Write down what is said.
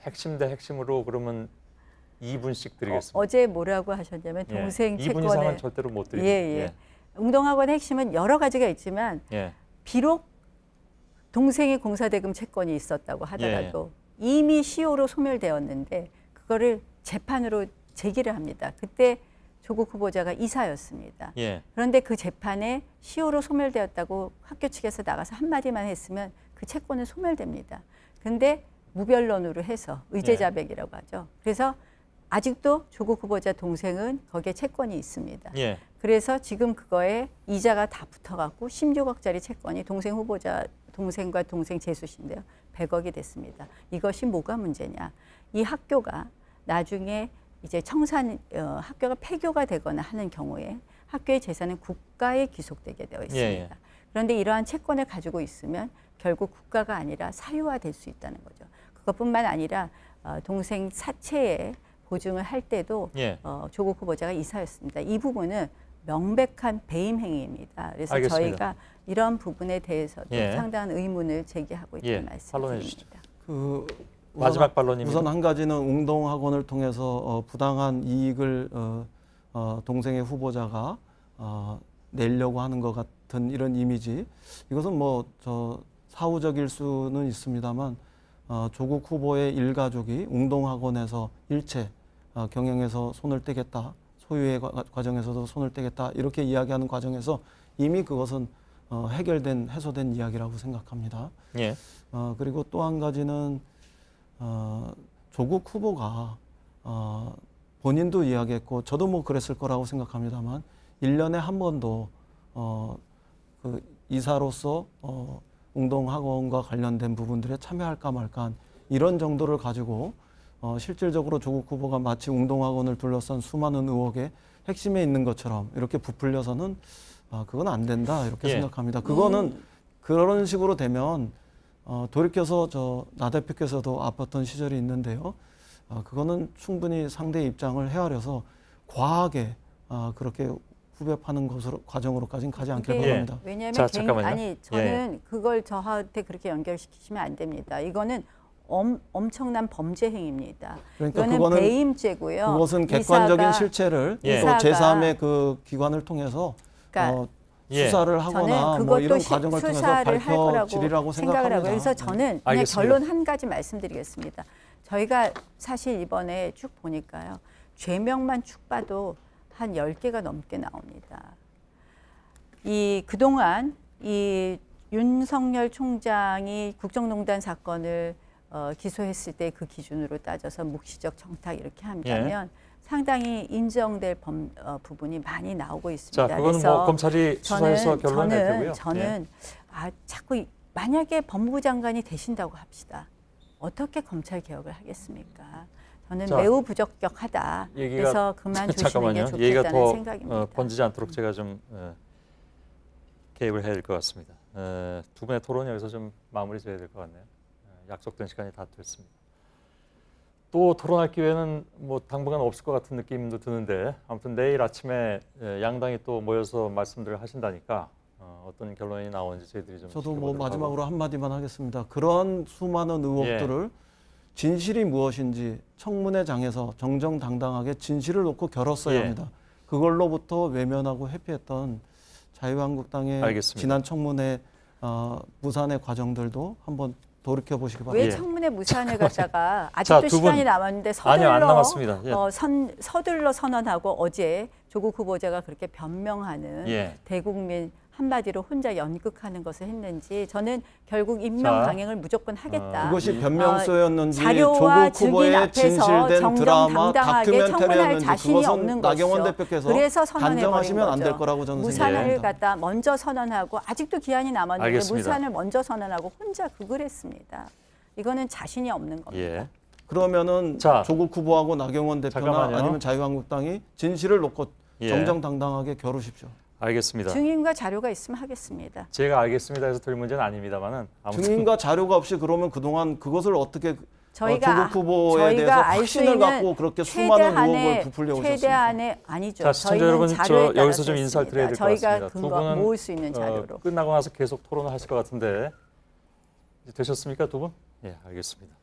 핵심 대 핵심으로 그러면 2분씩 드리겠습니다. 어제 뭐라고 하셨냐면 동생 2분 채권을 이상은 절대로 못 드립니다. 예. 웅동학원의 핵심은 여러 가지가 있지만 비록 동생의 공사대금 채권이 있었다고 하더라도 이미 시효로 소멸되었는데 그거를 재판으로 제기를 합니다. 그때 조국 후보자가 이사였습니다. 그런데 그 재판에 시효로 소멸되었다고 학교 측에서 나가서 한마디만 했으면 그 채권은 소멸됩니다. 근데 무변론으로 해서 의제자백이라고 하죠. 그래서 아직도 조국 후보자 동생은 거기에 채권이 있습니다. 그래서 지금 그거에 이자가 다 붙어갖고 16억짜리 채권이 동생과 동생 재수신데요. 100억이 됐습니다. 이것이 뭐가 문제냐. 이 학교가 나중에 이제 학교가 폐교가 되거나 하는 경우에 학교의 재산은 국가에 귀속되게 되어 있습니다. 그런데 이러한 채권을 가지고 있으면 결국 국가가 아니라 사유화될 수 있다는 거죠. 그것뿐만 아니라 동생 사채에 보증을 할 때도 조국 후보자가 이사였습니다. 이 부분은 명백한 배임 행위입니다. 그래서 알겠습니다. 저희가 이런 부분에 대해서도 상당한 의문을 제기하고 있다는 말씀드립니다. 마지막 반론입니다. 우선 한 가지는 웅동학원을 통해서 부당한 이익을 동생의 후보자가 내려고 하는 것 같은 이런 이미지. 이것은 뭐 사후적일 수는 있습니다만 조국 후보의 일가족이 웅동학원에서 일체 경영에서 손을 떼겠다, 소유의 과정에서도 손을 떼겠다 이렇게 이야기하는 과정에서 이미 그것은 해소된 이야기라고 생각합니다. 그리고 또 한 가지는 조국 후보가 본인도 이야기했고 저도 뭐 그랬을 거라고 생각합니다만 1년에 한 번도 그 이사로서 웅동학원과 관련된 부분들에 참여할까 말까 이런 정도를 가지고 실질적으로 조국 후보가 마치 웅동학원을 둘러싼 수많은 의혹의 핵심에 있는 것처럼 이렇게 부풀려서는 그건 안 된다 이렇게 생각합니다. 그거는 그런 식으로 되면 돌이켜서 나 대표께서도 아팠던 시절이 있는데요. 그거는 충분히 상대의 입장을 헤아려서 과하게 그렇게 후벼 파는 과정으로까지는 가지 않길 바랍니다. 왜냐하면 저는 그걸 저한테 그렇게 연결시키시면 안 됩니다. 이거는 엄청난 범죄 행위입니다. 그러니까 이거는 배임죄고요. 그것은 객관적인 실체를 또 제3의 그 기관을 통해서 수사를 하거나 뭐 이런 과정을 통해서 밝혀지리라고 생각합니다. 그래서 저는 그냥 결론 한 가지 말씀드리겠습니다. 저희가 사실 이번에 쭉 보니까요. 죄명만 쭉 봐도 한 10개가 넘게 나옵니다. 그동안 이 윤석열 총장이 국정농단 사건을 기소했을 때 그 기준으로 따져서 묵시적 정탁 이렇게 한다면 상당히 인정될 부분이 많이 나오고 있습니다. 자, 그거는 뭐 검찰이 수사해서 결론을 낼 테고요. 저는 자꾸 만약에 법무부 장관이 되신다고 합시다. 어떻게 검찰 개혁을 하겠습니까? 저는 매우 부적격하다. 그래서 그만 조심하는 게 좋겠다는 생각입니다. 번지지 않도록 제가 좀 개입을 해야 될 것 같습니다. 두 분의 토론 여기서 좀 마무리 지어야 될 것 같네요. 약속된 시간이 다 됐습니다. 또 토론할 기회는 뭐 당분간 없을 것 같은 느낌도 드는데 아무튼 내일 아침에 양당이 또 모여서 말씀들을 하신다니까 어떤 결론이 나오는지 저희들이 좀 저도 뭐 마지막으로 한마디만 하겠습니다. 그런 수많은 의혹들을 진실이 무엇인지 청문회장에서 정정당당하게 진실을 놓고 겨뤘어야 합니다. 그걸로부터 외면하고 회피했던 자유한국당의 알겠습니다. 지난 청문회 무산의 과정들도 한번 돌이켜보시기 바랍니다. 왜 청문회 무산을 갖다가 아직도 시간이 남았는데 서둘러 선언하고 어제 조국 후보자가 그렇게 변명하는 대국민 한마디로 혼자 연극하는 것을 했는지 저는 결국 임명 강행을 무조건 하겠다. 그것이 변명서였는지 조국 후보의 진실된 드라마 다큐멘터리였는지 그것은 나경원 대표께서 단정하시면 안 될 거라고 저는 생각합니다. 무산을 갖다 먼저 선언하고 아직도 기한이 남았는데 무산을 먼저 선언하고 혼자 극을 했습니다. 이거는 자신이 없는 겁니다. 그러면은 조국 후보하고 나경원 대표나 아니면 자유한국당이 진실을 놓고 정정당당하게 겨루십시오. 알겠습니다. 증인과 자료가 있으면 하겠습니다. 제가 알겠습니다 해서 될 문제는 아닙니다만은 증인과 자료가 없이 그러면 그동안 그것을 어떻게 조국 후보에 대해서 확신을 갖고 그렇게 수많은 의혹을 부풀려 오셨습니까? 최대한의 아니죠. 자, 시청자 여러분, 여기서 좀 인사를 드려야 될 것 같습니다. 저희가 근거 모을 수 있는 자료로. 끝나고 나서 계속 토론을 하실 것 같은데 되셨습니까, 두 분? 예, 알겠습니다.